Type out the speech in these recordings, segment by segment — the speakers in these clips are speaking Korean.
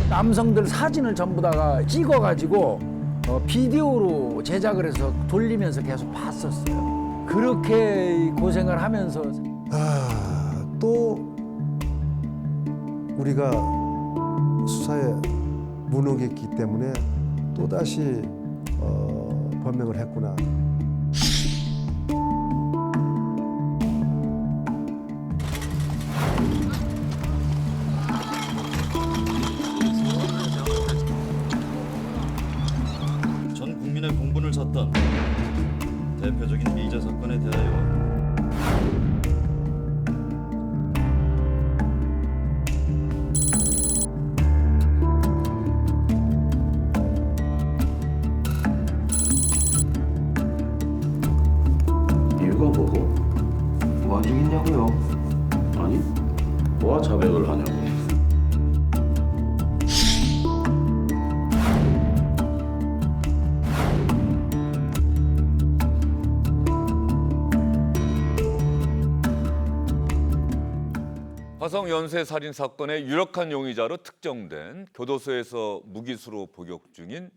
남성들 사진을 전부 다가 찍어가지고 비디오로 제작을 해서 돌리면서 계속 봤었어요. 그렇게 고생을 하면서 또 우리가 수사에 무능했기 때문에 또다시 범행을 했구나. 전 국민의 공분을 샀던 대표적인 미자 사건에 대하여 읽어보고 뭐 중이냐고요? 아니, 뭐가 자백을 하냐고. 화성 연쇄 살인 사건의 유력한 용의자로 특정된 교도소에서 무기수로 복역 중인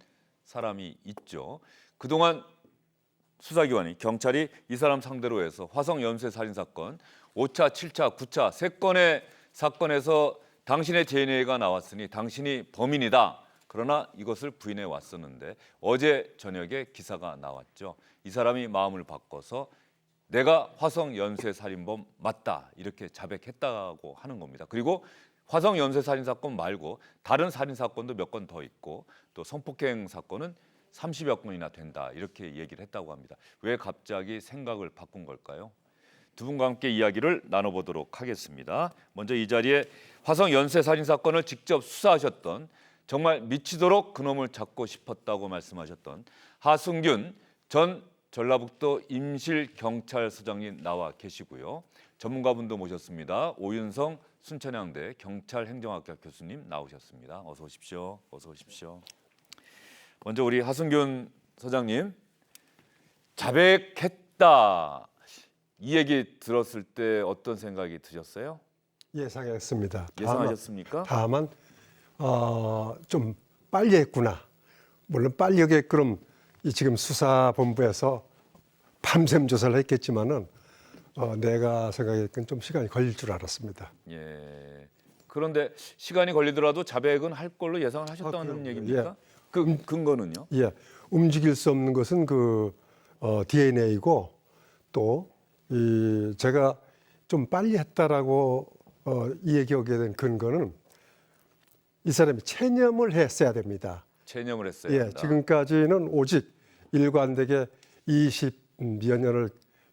사람이 있죠. 그동안 수사기관이 경찰이 이 사람 상대로 해서 화성 연쇄 살인 사건 5차, 7차, 9차 3건의 사건에서 당신의 DNA가 나왔으니 당신이 범인이다. 그러나 이것을 부인해 왔었는데 어제 저녁에 기사가 나왔죠. 이 사람이 마음을 바꿔서 내가 화성 연쇄 살인범 맞다 이렇게 자백했다고 하는 겁니다. 그리고 화성 연쇄 살인 사건 말고 다른 살인 사건도 몇 건 더 있고 또 성폭행 사건은 30여 건이나 된다 이렇게 얘기를 했다고 합니다. 왜 갑자기 생각을 바꾼 걸까요? 두 분과 함께 이야기를 나눠보도록 하겠습니다. 먼저 이 자리에 화성 연쇄 살인 사건을 직접 수사하셨던 정말 미치도록 그놈을 잡고 싶었다고 말씀하셨던 하승균 전 전라북도 임실경찰서장님 나와 계시고요. 전문가분도 모셨습니다. 오윤성 순천향대 경찰행정학과 교수님 나오셨습니다. 어서 오십시오. 어서 오십시오. 먼저 우리 하승균 서장님, 자백했다 이 얘기 들었을 때 어떤 생각이 드셨어요? 예상했습니다. 예상하셨습니까? 다만 좀 빨리 했구나. 물론 빨리 하게끔 지금 수사본부에서 밤샘 조사를 했겠지만은 내가 생각했던 좀 시간이 걸릴 줄 알았습니다. 예. 그런데 시간이 걸리더라도 자백은 할 걸로 예상을 하셨다는 그럼요. 얘기입니까? 예. 그 근거는요? 예, 움직일 수 없는 것은 그 DNA이고 또 제가 좀 빨리 했다라고 이 얘기하게 된 근거는 이 사람이 체념을 했어야 됩니다. 체념을 했어요. 예, 지금까지는 오직 일관되게 20여 년을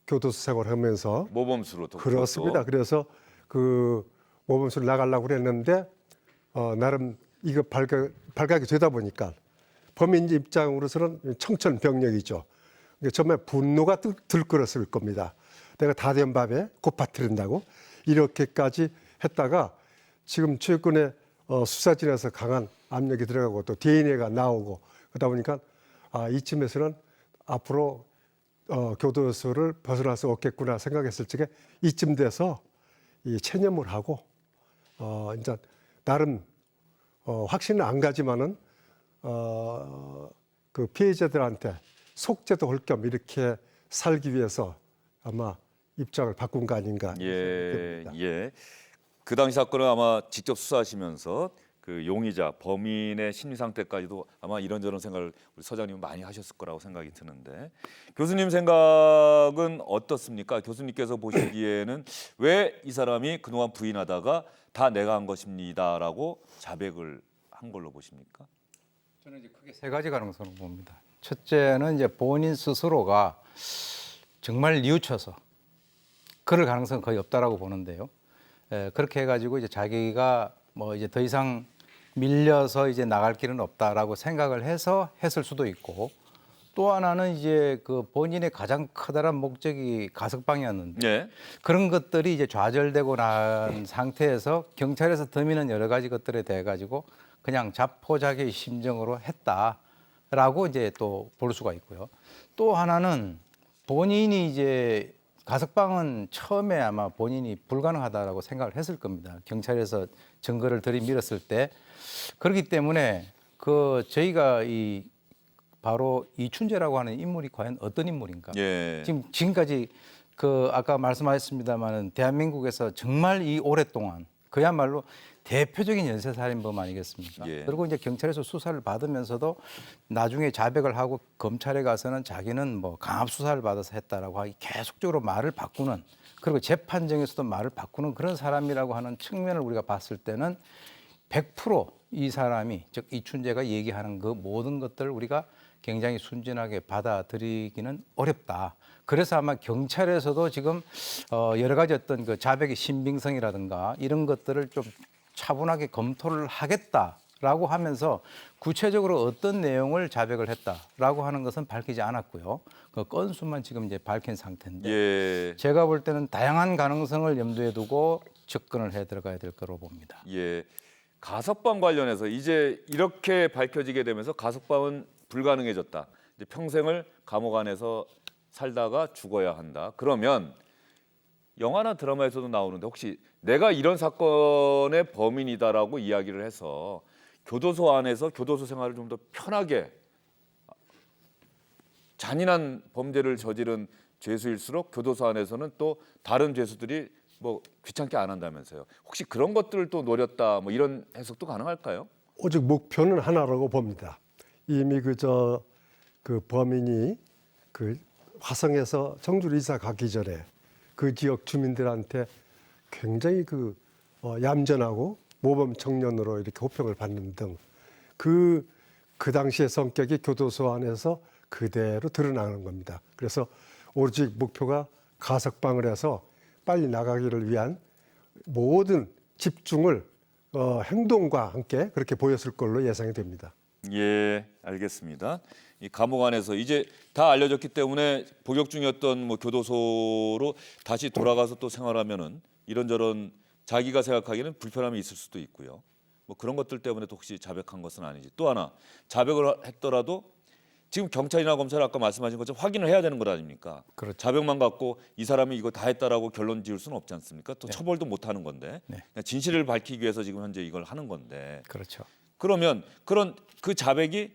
교도소 생활하면서 모범수로 그렇습니다. 그래서 그 모범수를 나가려고 그랬는데 나름 이거 발각이 되다 보니까 범인 입장으로서는 청천벽력이죠. 처음에 분노가 들끓었을 겁니다. 내가 다 된 밥에 곧 빠뜨린다고 이렇게까지 했다가 지금 최근에 수사진에서 강한 압력이 들어가고 또 DNA가 나오고 그러다 보니까 이쯤에서는 앞으로 교도소를 벗어날 수 없겠구나 생각했을 적에 이쯤 돼서 이 체념을 하고 이제 나름 확신은 안 가지만은 그 피해자들한테 속죄도 할 겸 이렇게 살기 위해서 아마 입장을 바꾼 거 아닌가. 예, 생각됩니다. 예. 그 당시 사건을 아마 직접 수사하시면서 그 용의자, 범인의 심리 상태까지도 아마 이런저런 생각을 우리 서장님은 많이 하셨을 거라고 생각이 드는데 교수님 생각은 어떻습니까? 교수님께서 보시기에는 왜 이 사람이 그동안 부인하다가 다 내가 한 것입니다라고 자백을 한 걸로 보십니까? 저는 이제 크게 세 가지 가능성을 봅니다. 첫째는 이제 본인 스스로가 정말 뉘우쳐서 그럴 가능성은 거의 없다라고 보는데요. 그렇게 해가지고 이제 자기가 뭐 이제 더 이상 밀려서 이제 나갈 길은 없다라고 생각을 해서 했을 수도 있고 또 하나는 이제 그 본인의 가장 커다란 목적이 가석방이었는데 예. 그런 것들이 이제 좌절되고 난 상태에서 경찰에서 더미는 여러 가지 것들에 대해 가지고 그냥 자포자기의 심정으로 했다라고 이제 또 볼 수가 있고요. 또 하나는 본인이 이제 가석방은 처음에 아마 본인이 불가능하다라고 생각을 했을 겁니다. 경찰에서 증거를 들이밀었을 때. 그렇기 때문에 저희가 바로 이춘재라고 하는 인물이 과연 어떤 인물인가? 예. 지금까지 아까 말씀하셨습니다마는 대한민국에서 정말 이 오랫동안 그야말로 대표적인 연쇄살인범 아니겠습니까? 예. 그리고 이제 경찰에서 수사를 받으면서도 나중에 자백을 하고 검찰에 가서는 자기는 뭐 강압 수사를 받아서 했다라고 하기 계속적으로 말을 바꾸는, 그리고 재판정에서도 말을 바꾸는 그런 사람이라고 하는 측면을 우리가 봤을 때는 100% 이 사람이, 즉 이춘재가 얘기하는 그 모든 것들을 우리가 굉장히 순진하게 받아들이기는 어렵다. 그래서 아마 경찰에서도 지금 여러 가지 어떤 그 자백의 신빙성이라든가 이런 것들을 좀 차분하게 검토를 하겠다라고 하면서 구체적으로 어떤 내용을 자백을 했다라고 하는 것은 밝히지 않았고요. 그 건수만 지금 이제 밝힌 상태인데 예. 제가 볼 때는 다양한 가능성을 염두에 두고 접근을 해 들어가야 될 거로 봅니다. 예. 가석방 관련해서 이제 이렇게 밝혀지게 되면서 가석방은 불가능해졌다. 이제 평생을 감옥 안에서 살다가 죽어야 한다. 그러면 영화나 드라마에서도 나오는데 혹시 내가 이런 사건의 범인이다라고 이야기를 해서 교도소 안에서 교도소 생활을 좀 더 편하게, 잔인한 범죄를 저지른 죄수일수록 교도소 안에서는 또 다른 죄수들이 뭐 귀찮게 안 한다면서요. 혹시 그런 것들을 또 노렸다, 뭐 이런 해석도 가능할까요? 오직 목표는 하나라고 봅니다. 이미 그 범인이 그 화성에서 청주로 이사 가기 전에 그 지역 주민들한테 굉장히 얌전하고 모범 청년으로 이렇게 호평을 받는 등 그 당시의 성격이 교도소 안에서 그대로 드러나는 겁니다. 그래서 오직 목표가 가석방을 해서 빨리 나가기를 위한 모든 집중을 행동과 함께 그렇게 보였을 걸로 예상이 됩니다. 예, 알겠습니다. 이 감옥 안에서 이제 다 알려졌기 때문에 복역 중이었던 뭐 교도소로 다시 돌아가서 또 생활하면은 이런저런 자기가 생각하기에는 불편함이 있을 수도 있고요. 뭐 그런 것들 때문에 또 혹시 자백한 것은 아닌지. 또 하나, 자백을 했더라도 지금 경찰이나 검찰 아까 말씀하신 것처럼 확인을 해야 되는 것 아닙니까? 그렇죠. 자백만 갖고 이 사람이 이거 다 했다라고 결론 지을 수는 없지 않습니까? 또 네. 처벌도 못 하는 건데. 네. 그냥 진실을 밝히기 위해서 지금 현재 이걸 하는 건데. 그렇죠. 그러면 그런 그 자백이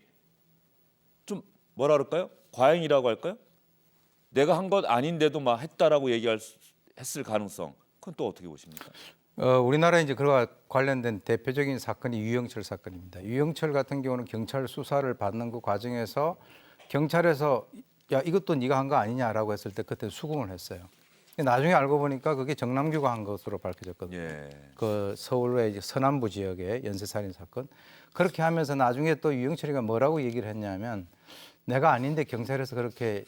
좀 뭐라 그럴까요? 과잉이라고 할까요? 내가 한 것 아닌데도 막 했다라고 했을 가능성, 그건 또 어떻게 보십니까? 우리나라에 이제 그와 관련된 대표적인 사건이 유영철 사건입니다. 유영철 같은 경우는 경찰 수사를 받는 그 과정에서 경찰에서 야 이것도 네가 한 거 아니냐라고 했을 때 그때 수긍을 했어요. 나중에 알고 보니까 그게 정남규가 한 것으로 밝혀졌거든요. 예. 그 서울의 이제 서남부 지역의 연쇄살인 사건. 그렇게 하면서 나중에 또 유영철이가 뭐라고 얘기를 했냐면 내가 아닌데 경찰에서 그렇게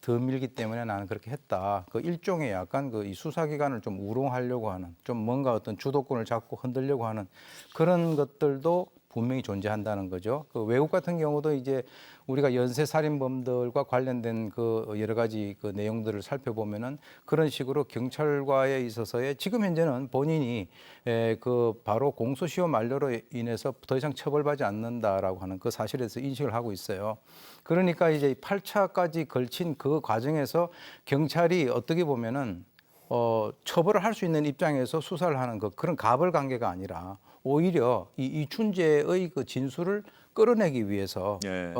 더 밀기 때문에 나는 그렇게 했다. 그 일종의 약간 이 수사기관을 좀 우롱하려고 하는, 좀 뭔가 어떤 주도권을 잡고 흔들려고 하는 그런 것들도 분명히 존재한다는 거죠. 그 외국 같은 경우도 이제 우리가 연쇄살인범들과 관련된 그 여러 가지 그 내용들을 살펴보면은 그런 식으로 경찰과에 있어서의 지금 현재는 본인이 그 바로 공소시효 만료로 인해서 더 이상 처벌받지 않는다라고 하는 그 사실에서 인식을 하고 있어요. 그러니까 이제 8차까지 걸친 그 과정에서 경찰이 어떻게 보면은 처벌을 할 수 있는 입장에서 수사를 하는 그런 가벌 관계가 아니라 오히려 이춘재의 그 진술을 끌어내기 위해서 예.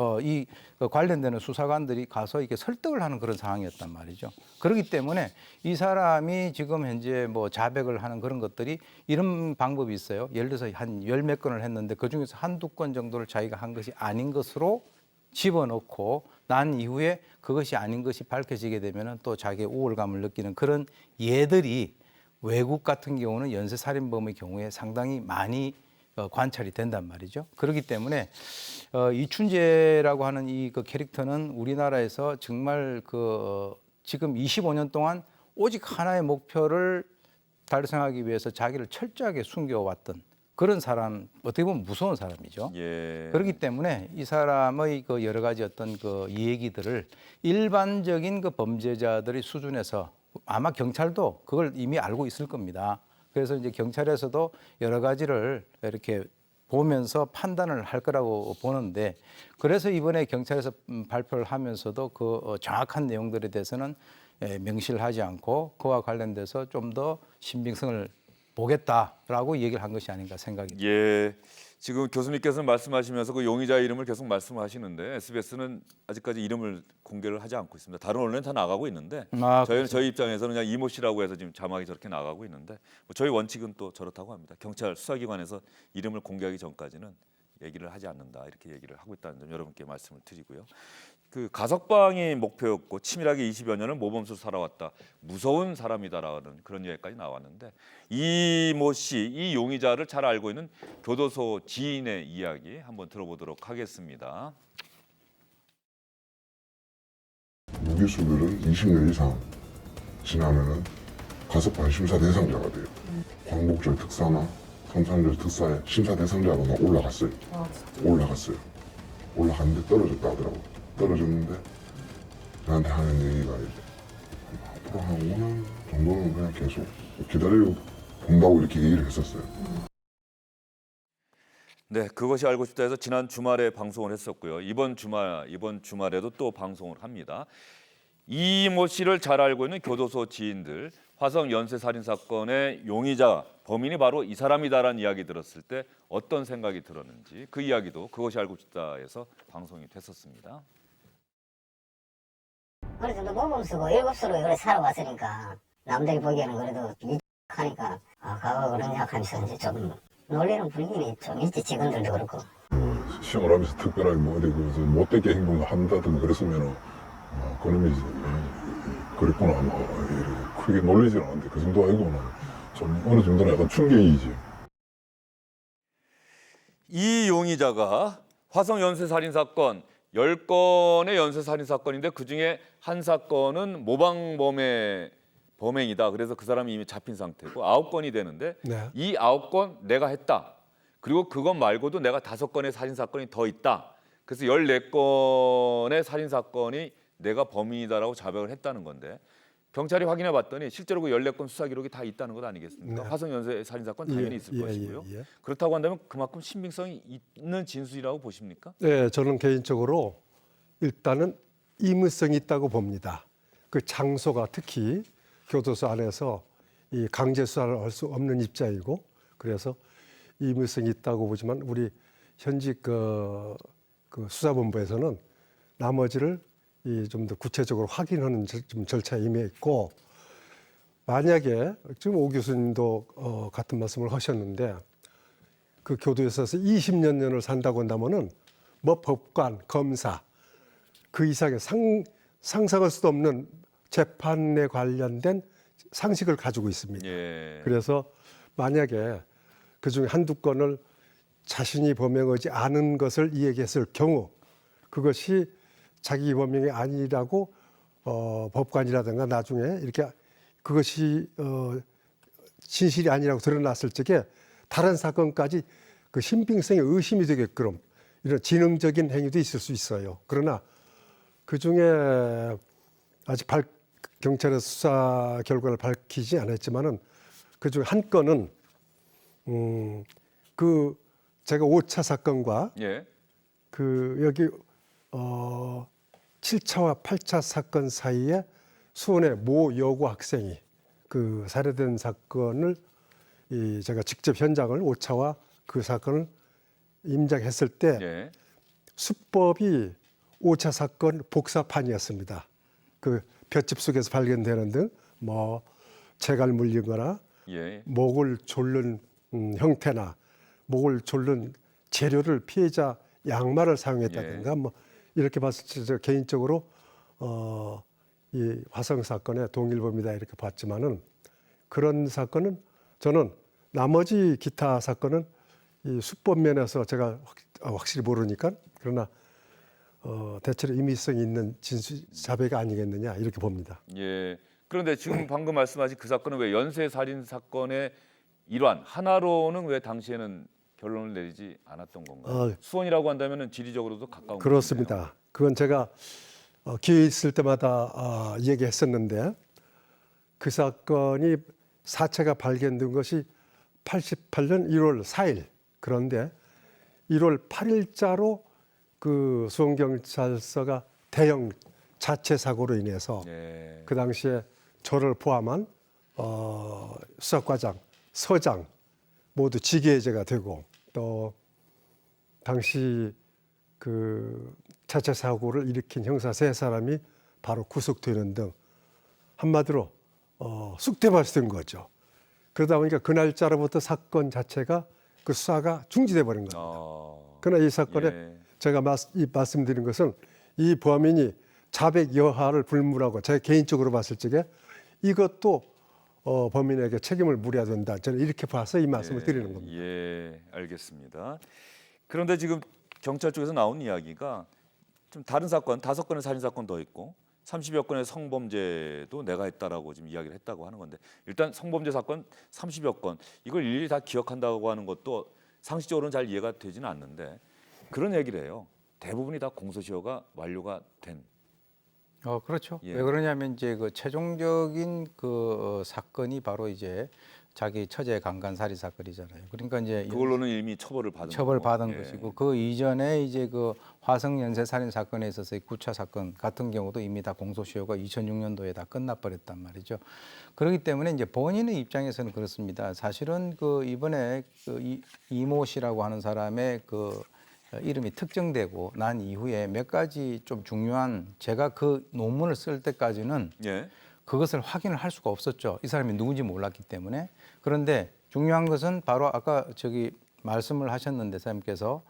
관련되는 수사관들이 가서 이렇게 설득을 하는 그런 상황이었단 말이죠. 그렇기 때문에 이 사람이 지금 현재 뭐 자백을 하는 그런 것들이 이런 방법이 있어요. 예를 들어서 한 열 몇 건을 했는데 그중에서 한두 건 정도를 자기가 한 것이 아닌 것으로 집어넣고 난 이후에 그것이 아닌 것이 밝혀지게 되면 또 자기의 우월감을 느끼는 그런 예들이 외국 같은 경우는 연쇄살인범의 경우에 상당히 많이 관찰이 된단 말이죠. 그렇기 때문에 이춘재라고 하는 그 캐릭터는 우리나라에서 정말 지금 25년 동안 오직 하나의 목표를 달성하기 위해서 자기를 철저하게 숨겨왔던 그런 사람, 어떻게 보면 무서운 사람이죠. 예. 그렇기 때문에 이 사람의 그 여러 가지 어떤 그 얘기들을 일반적인 그 범죄자들의 수준에서 아마 경찰도 그걸 이미 알고 있을 겁니다. 그래서 이제 경찰에서도 여러 가지를 이렇게 보면서 판단을 할 거라고 보는데 그래서 이번에 경찰에서 발표를 하면서도 그 정확한 내용들에 대해서는 명시를 하지 않고 그와 관련돼서 좀 더 신빙성을 보겠다라고 얘기를 한 것이 아닌가 생각이 듭니다. 예. 지금 교수님께서는 말씀하시면서 그 용의자 이름을 계속 말씀하시는데 SBS는 아직까지 이름을 공개를 하지 않고 있습니다. 다른 언론은 다 나가고 있는데 저희 입장에서는 그냥 이모 씨라고 해서 지금 자막이 저렇게 나가고 있는데 뭐 저희 원칙은 또 저렇다고 합니다. 경찰 수사기관에서 이름을 공개하기 전까지는 얘기를 하지 않는다 이렇게 얘기를 하고 있다는 점 여러분께 말씀을 드리고요. 그 가석방이 목표였고 치밀하게 20여 년을 모범수로 살아왔다. 무서운 사람이다라는 그런 얘기까지 나왔는데 이모 씨, 이 용의자를 잘 알고 있는 교도소 지인의 이야기 한번 들어보도록 하겠습니다. 무기수들은 20년 이상 지나면은 가석방 심사 대상자가 돼요. 광복절 특사나 성산절 특사에 심사 대상자로 막 올라갔어요. 올라갔는데 떨어졌다 하더라고. 떨어졌는데 나한테 하는 얘기가 이제 앞으로 한 5년 정도는 그냥 계속 기다려 본다고 이렇게 얘기를 했었어요. 네, 그것이 알고 싶다 해서 지난 주말에 방송을 했었고요. 이번 주말에도 또 방송을 합니다. 이모 씨를 잘 알고 있는 교도소 지인들, 화성 연쇄 살인 사건의 용의자, 범인이 바로 이 사람이다라는 이야기 들었을 때 어떤 생각이 들었는지 그 이야기도 그것이 알고 싶다에서 방송이 됐었습니다. 어느 정도 모범수고 7수로 오래 살아왔으니까 남들이 보기에는 그래도 하니까 가가 그런 생각하면서 이제 좀 놀리는 분위기는 좀 있지. 직원들도 그렇고. 시험을 하면서 특별하게 뭐 어디 그래서 못되게 행동을 한다든가 그랬으면은 그놈이 그랬구나 뭐 크게 놀리지는 않는데 그 정도 아니고는 좀 어느 정도는 약간 충격이지. 이 용의자가 화성 연쇄 살인 사건 10건의 연쇄 살인 사건인데 그중에 한 사건은 모방 범행이다. 그래서 그 사람이 이미 잡힌 상태고 9건이 되는데 네. 이 9건 내가 했다. 그리고 그것 말고도 내가 5건의 살인 사건이 더 있다. 그래서 14건의 살인 사건이 내가 범인이다라고 자백을 했다는 건데 경찰이 확인해 봤더니 실제로 그 14건 수사 기록이 다 있다는 것 아니겠습니까? 네. 화성 연쇄 살인 사건 당연히 있을 것이고요. 그렇다고 한다면 그만큼 신빙성이 있는 진술이라고 보십니까? 네, 저는 개인적으로 일단은 임의성이 있다고 봅니다. 그 장소가 특히 교도소 안에서 이 강제 수사를 할 수 없는 입장이고 그래서 임의성이 있다고 보지만 우리 현직 그 수사본부에서는 나머지를 좀 더 구체적으로 확인하는 좀 절차에 임했고 만약에 지금 오 교수님도 같은 말씀을 하셨는데 그 교도소에서 20년을 산다고 한다면은 뭐 법관, 검사 그 이상의 상상할 수도 없는 재판에 관련된 상식을 가지고 있습니다. 예. 그래서 만약에 그중에 한두 건을 자신이 범행하지 않은 것을 이야기했을 경우 그것이 자기 범행이 아니라고 법관이라든가 나중에 이렇게 그것이 진실이 아니라고 드러났을 적에 다른 사건까지 그 신빙성에 의심이 되게끔 이런 지능적인 행위도 있을 수 있어요. 그러나 그중에 아직 경찰의 수사 결과를 밝히지 않았지만은 그중에 한 건은 그 제가 5차 사건과 예. 그 여기 7차와 8차 사건 사이에 수원의 모 여고 학생이 그 살해된 사건을 제가 직접 현장을 5차와 그 사건을 임장했을 때 예. 수법이 5차 사건 복사판이었습니다. 그 볏짚 속에서 발견되는 등 뭐 재갈 물리거나 예. 목을 졸른 형태나 목을 졸른 재료를 피해자 양말을 사용했다든가 뭐 이렇게 봤을 때 저 개인적으로 이 화성 사건의 동일범이다 이렇게 봤지만은 그런 사건은 저는 나머지 기타 사건은 이 수법 면에서 제가 확실히 모르니까 그러나 대체로 임의성이 있는 진술 자백이 아니겠느냐 이렇게 봅니다. 예. 그런데 지금 방금 말씀하신 그 사건은 왜 연쇄 살인 사건의 일환 하나로는 왜 당시에는 결론을 내리지 않았던 건가요? 수원이라고 한다면은 지리적으로도 가까운 그렇습니다. 곳인데요. 그건 제가 기회 있을 때마다 얘기했었는데 그 사건이 사체가 발견된 것이 88년 1월 4일 그런데 1월 8일자로 그 수원경찰서가 대형 자체 사고로 인해서 예. 그 당시에 저를 포함한 수사과장, 서장 모두 직위해제가 되고 또 당시 그 자체 사고를 일으킨 형사 3사람이 바로 구속되는 등 한마디로 쑥대밭이 거죠. 그러다 보니까 그 날짜로부터 사건 자체가 그 수사가 중지돼 버린 겁니다. 그러나 이 사건에 예. 제가 말씀드린 것은 이 범인이 자백 여하를 불문하고 제가 개인적으로 봤을 적에 이것도 범인에게 책임을 물어야 된다. 저는 이렇게 봐서 이 말씀을 드리는 겁니다. 예, 알겠습니다. 그런데 지금 경찰 쪽에서 나온 이야기가 좀 다른 사건, 5건의 살인 사건 더 있고 30여 건의 성범죄도 내가 했다라고 지금 이야기를 했다고 하는 건데 일단 성범죄 사건 30여 건 이걸 일일이 다 기억한다고 하는 것도 상식적으로는 잘 이해가 되지는 않는데 그런 얘기를 해요. 대부분이 다 공소시효가 완료가 된. 그렇죠. 예. 왜 그러냐면 이제 그 최종적인 그 사건이 바로 이제 자기 처제 강간 살인 사건이잖아요. 그러니까 이제 그걸로는 이미 처벌을 처벌 거고. 받은 예. 것이고 그 이전에 이제 그 화성 연쇄 살인 사건에 있어서의 9차 사건 같은 경우도 이미 다 공소시효가 2006년도에 다 끝나버렸단 말이죠. 그렇기 때문에 이제 본인의 입장에서는 그렇습니다. 사실은 그 이번에 그 이모 씨라고 하는 사람의 그 이름이 특정되고 난 이후에 몇 가지 좀 중요한 제가 그 논문을 쓸 때까지는 예. 그것을 확인을 할 수가 없었죠. 이 사람이 누군지 몰랐기 때문에. 그런데 중요한 것은 바로 아까 저기 말씀을 하셨는데 선생님께서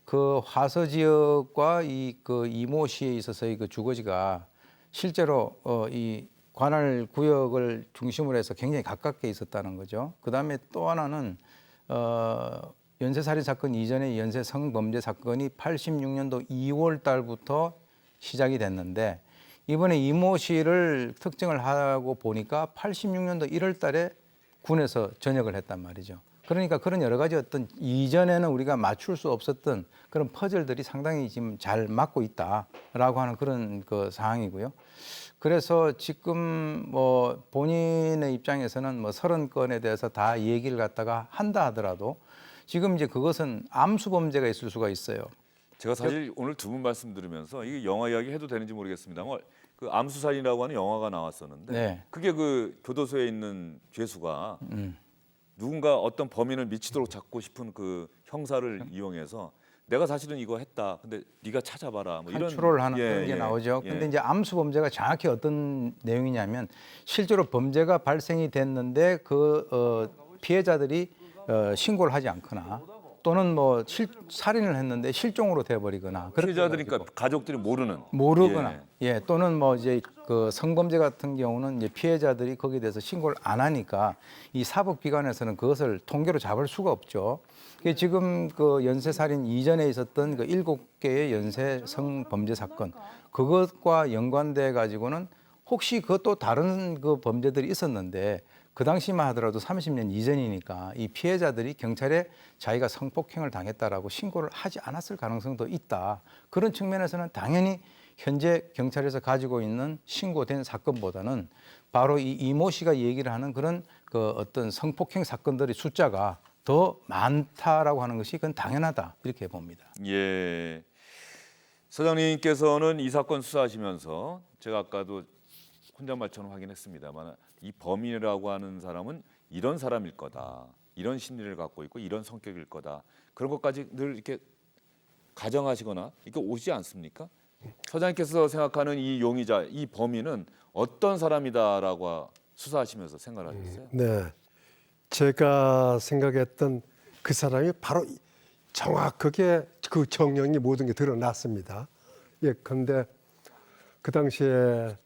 그 화서 지역과 이 그 이모 시에 있어서의 그 주거지가 실제로 이 관할 구역을 중심으로 해서 굉장히 가깝게 있었다는 거죠. 그다음에 또 하나는 연쇄살인 사건 이전에 연쇄 성범죄 사건이 86년도 2월 달부터 시작이 됐는데 이번에 이모 씨를 특정을 하고 보니까 86년도 1월 달에 군에서 전역을 했단 말이죠. 그러니까 그런 여러 가지 어떤 이전에는 우리가 맞출 수 없었던 그런 퍼즐들이 상당히 지금 잘 맞고 있다라고 하는 그런 그 상황이고요. 그래서 지금 뭐 본인의 입장에서는 뭐 30건에 대해서 다 얘기를 갖다가 한다 하더라도 지금 이제 그것은 암수 범죄가 있을 수가 있어요. 제가 사실 오늘 두 분 말씀 들으면서 이게 영화 이야기 해도 되는지 모르겠습니다만 그 암수살인이라고 하는 영화가 나왔었는데 네. 그게 그 교도소에 있는 죄수가 누군가 어떤 범인을 미치도록 잡고 싶은 그 형사를 이용해서 내가 사실은 이거 했다. 근데 네가 찾아봐라. 뭐 이런 컨트롤 하는 예, 그런 게 예, 나오죠. 예. 근데 이제 암수 범죄가 정확히 어떤 내용이냐면 실제로 범죄가 발생이 됐는데 그 피해자들이 신고를 하지 않거나 또는 뭐 살인을 했는데 실종으로 돼버리거나 피해자들이니까 가족들이 모르거나 예 또는 뭐 이제 그 성범죄 같은 경우는 이제 피해자들이 거기에 대해서 신고를 안 하니까 이 사법기관에서는 그것을 통계로 잡을 수가 없죠. 지금 그 연쇄살인 이전에 있었던 그 7개의 연쇄 성범죄 사건 그것과 연관돼 가지고는 혹시 그것도 다른 그 범죄들이 있었는데 그 당시만 하더라도 30년 이전이니까 이 피해자들이 경찰에 자기가 성폭행을 당했다라고 신고를 하지 않았을 가능성도 있다. 그런 측면에서는 당연히 현재 경찰에서 가지고 있는 신고된 사건보다는 바로 이 이모 씨가 얘기를 하는 그런 그 어떤 성폭행 사건들의 숫자가 더 많다라고 하는 것이 그건 당연하다 이렇게 봅니다. 예. 서장님께서는 이 사건 수사하시면서 제가 아까도 혼잣말처럼 확인했습니다만 이 범인이라고 하는 사람은 이런 사람일 거다. 이런 심리를 갖고 있고 이런 성격일 거다. 그런 것까지 늘 이렇게 가정하시거나 이렇게 오시지 않습니까? 서장님께서 생각하는 이 용의자, 이 범인은 어떤 사람이다라고 수사하시면서 생각을 하셨어요? 네, 제가 생각했던 그 사람이 바로 정확하게 그 정령이 모든 게 드러났습니다. 예, 그런데 그 당시에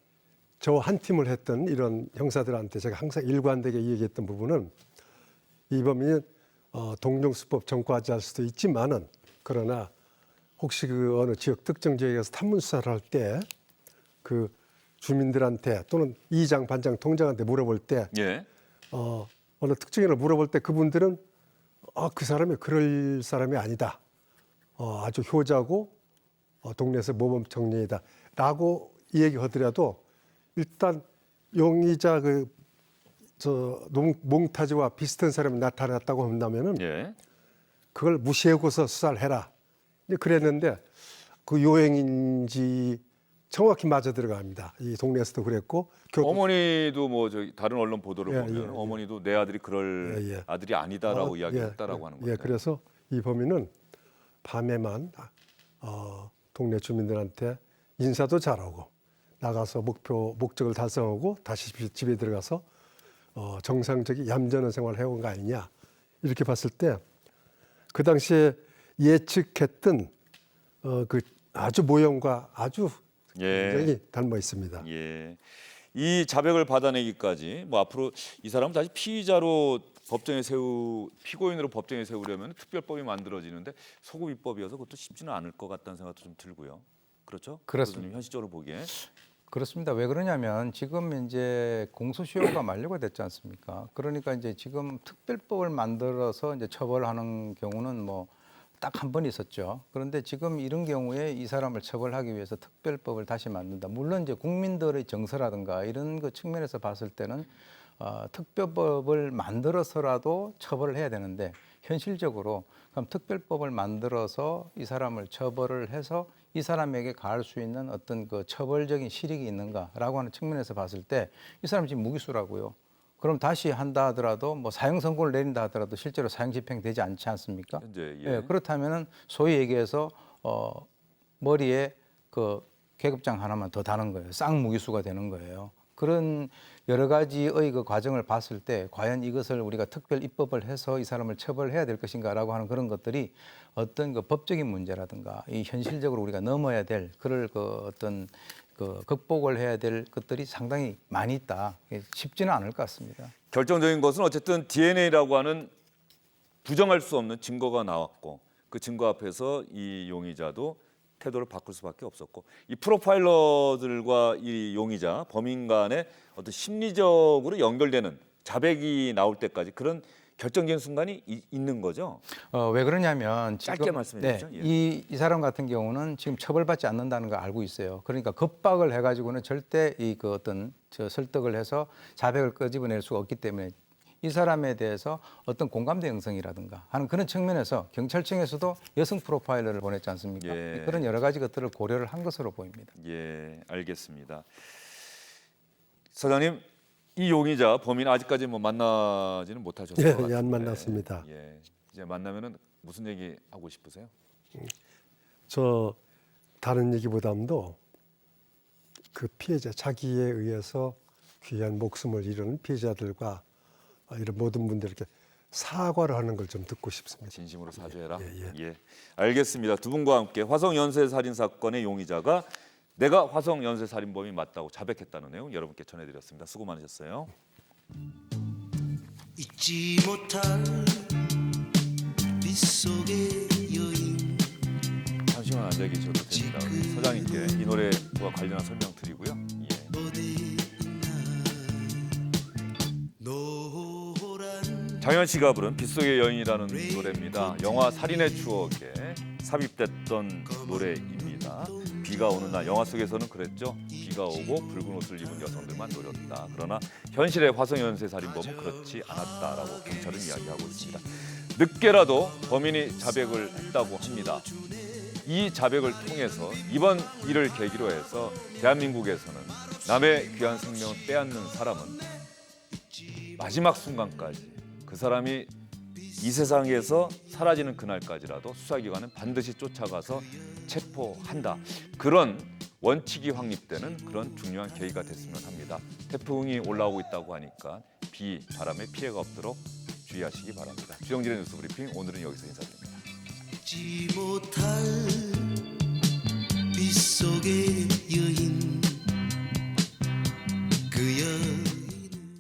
저 한 팀을 했던 이런 형사들한테 제가 항상 일관되게 얘기했던 부분은 이 범인은 동종수법 전과자일 수도 있지만은 그러나 혹시 그 어느 지역 특정 지역에서 탐문 수사를 할 때 그 주민들한테 또는 이장, 반장, 통장한테 물어볼 때 예. 어느 특정인을 물어볼 때 그분들은 그 사람이 그럴 사람이 아니다. 아주 효자고 동네에서 모범 청년이다라고 얘기하더라도 일단 용의자 몽타주와 비슷한 사람이 나타났다고 한다면은 예. 그걸 무시하고서 수사를 해라. 그랬는데 그 요행인지 정확히 맞아 들어갑니다. 이 동네에서도 그랬고 어머니도 뭐 저기 다른 언론 보도를 예, 보면 예, 예. 어머니도 내 아들이 그럴 예, 예. 아들이 아니다라고 이야기했다라고 하는 거예요. 예, 그래서 이 범인은 밤에만 동네 주민들한테 인사도 잘하고 나가서 목적을 달성하고 다시 집에 들어가서 정상적인 얌전한 생활을 해온 거 아니냐 이렇게 봤을 때 그 당시에 예측했던 그 아주 모형과 아주 굉장히 닮아 있습니다. 예. 이 자백을 받아내기까지 뭐 앞으로 이 사람을 다시 피의자로 피고인으로 법정에 세우려면 특별법이 만들어지는데 소급 입법이어서 그것도 쉽지는 않을 것 같다는 생각도 좀 들고요. 그렇죠? 그렇습니다. 교수님, 현실적으로 보기에. 그렇습니다. 왜 그러냐면 지금 이제 공소시효가 만료가 됐지 않습니까? 그러니까 이제 지금 특별법을 만들어서 이제 처벌하는 경우는 뭐 딱 한 번 있었죠. 그런데 지금 이런 경우에 이 사람을 처벌하기 위해서 특별법을 다시 만든다. 물론 이제 국민들의 정서라든가 이런 그 측면에서 봤을 때는 특별법을 만들어서라도 처벌을 해야 되는데 현실적으로 그럼 특별법을 만들어서 이 사람을 처벌을 해서 이 사람에게 가할 수 있는 어떤 그 처벌적인 실익이 있는가라고 하는 측면에서 봤을 때 이 사람 지금 무기수라고요. 그럼 다시 한다 하더라도 뭐 사형 선고를 내린다 하더라도 실제로 사형 집행되지 않지 않습니까? 현재 예, 그렇다면은 소위 얘기해서 머리에 그 계급장 하나만 더 다는 거예요. 쌍무기수가 되는 거예요. 그런 여러 가지의 그 과정을 봤을 때 과연 이것을 우리가 특별 입법을 해서 이 사람을 처벌해야 될 것인가라고 하는 그런 것들이 어떤 그 법적인 문제라든가 이 현실적으로 우리가 넘어야 될 그럴 그 어떤 그 극복을 해야 될 것들이 상당히 많이 있다. 쉽지는 않을 것 같습니다. 결정적인 것은 어쨌든 DNA라고 하는 부정할 수 없는 증거가 나왔고 그 증거 앞에서 이 용의자도 태도를 바꿀 수밖에 없었고 이 프로파일러들과 이 용의자 범인 간의 어떤 심리적으로 연결되는 자백이 나올 때까지 그런 결정적인 순간이 있는 거죠. 왜 그러냐면 지금 짧게 말씀해 주시죠. 예. 이 사람 같은 경우는 지금 처벌받지 않는다는 걸 알고 있어요. 그러니까 겁박을 해가지고는 절대 이 그 어떤 설득을 해서 자백을 끄집어낼 수가 없기 때문에 이 사람에 대해서 어떤 공감대 형성이라든가 하는 그런 측면에서 경찰청에서도 여성 프로파일러를 보냈지 않습니까? 예. 그런 여러 가지 것들을 고려를 한 것으로 보입니다. 예, 알겠습니다. 사장님, 이 용의자 범인 아직까지 뭐 만나지는 못하셨을 것 같은데. 예, 안 만났습니다. 예, 이제 만나면은 무슨 얘기 하고 싶으세요? 저 다른 얘기보다도 그 피해자 자기에 의해서 귀한 목숨을 잃은 피해자들과 이런 모든 분들에게 사과를 하는 걸 좀 듣고 싶습니다. 진심으로 사죄해라. 예, 예, 알겠습니다. 두 분과 함께 화성 연쇄 살인 사건의 용의자가 내가 화성 연쇄 살인범이 맞다고 자백했다는 내용 여러분께 전해드렸습니다. 수고 많으셨어요. 잊지 못할 빗속의 여인. 잠시만 앉아 계셔도 됩니다. 우리 서장님께 이 노래와 관련한 설명 드리고요. 예. 어디 있나 노란 장현 씨가 부른 빗속의 여인이라는 노래입니다. 영화 살인의 추억에 삽입됐던 노래입니다. 비가 오는 날, 영화 속에서는 그랬죠. 비가 오고 붉은 옷을 입은 여성들만 노렸다. 그러나 현실의 화성 연쇄 살인범은 그렇지 않았다라고 경찰은 이야기하고 있습니다. 늦게라도 범인이 자백을 했다고 합니다. 이 자백을 통해서 이번 일을 계기로 해서 대한민국에서는 남의 귀한 생명을 빼앗는 사람은 마지막 순간까지 그 사람이 이 세상에서 사라지는 그날까지라도 수사기관은 반드시 쫓아가서 체포한다. 그런 원칙이 확립되는 그런 중요한 계기가 됐으면 합니다. 태풍이 올라오고 있다고 하니까 비, 바람에 피해가 없도록 주의하시기 바랍니다. 주영진의 뉴스브리핑 오늘은 여기서 인사드립니다. 잊지 못할 빗속의